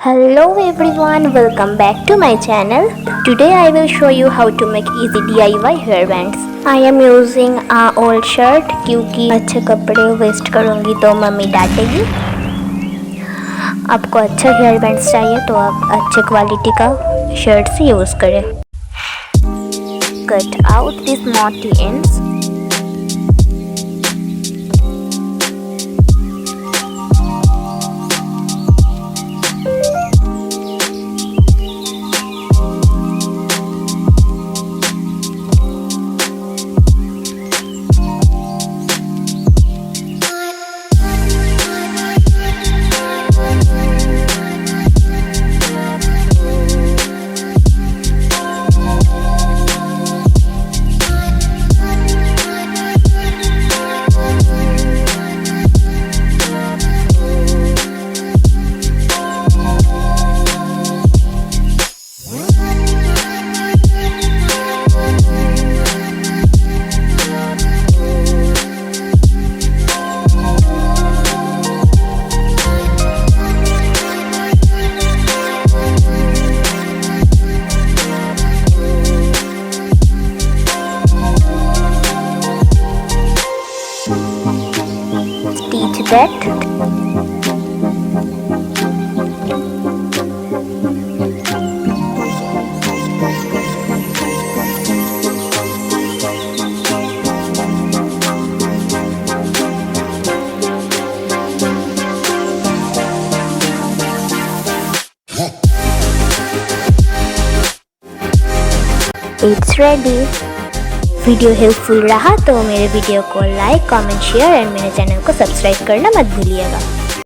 Hello everyone, welcome back to my channel. Today I will show you how to make easy DIY hairbands. I am using a old shirt क्योंकि अच्छे कपड़े waste करूँगी तो mummy डांटेगी। आपको अच्छा हेयरबैंड्स चाहिए तो आप अच्छे क्वालिटी का शर्ट से यूज़ करें। Cut out these knotty ends. Stitch that. It's ready. Video helpful रहा तो मेरे वीडियो को लाइक, कमेंट, शेयर एंड मेरे चैनल को सब्सक्राइब करना मत भूलिएगा।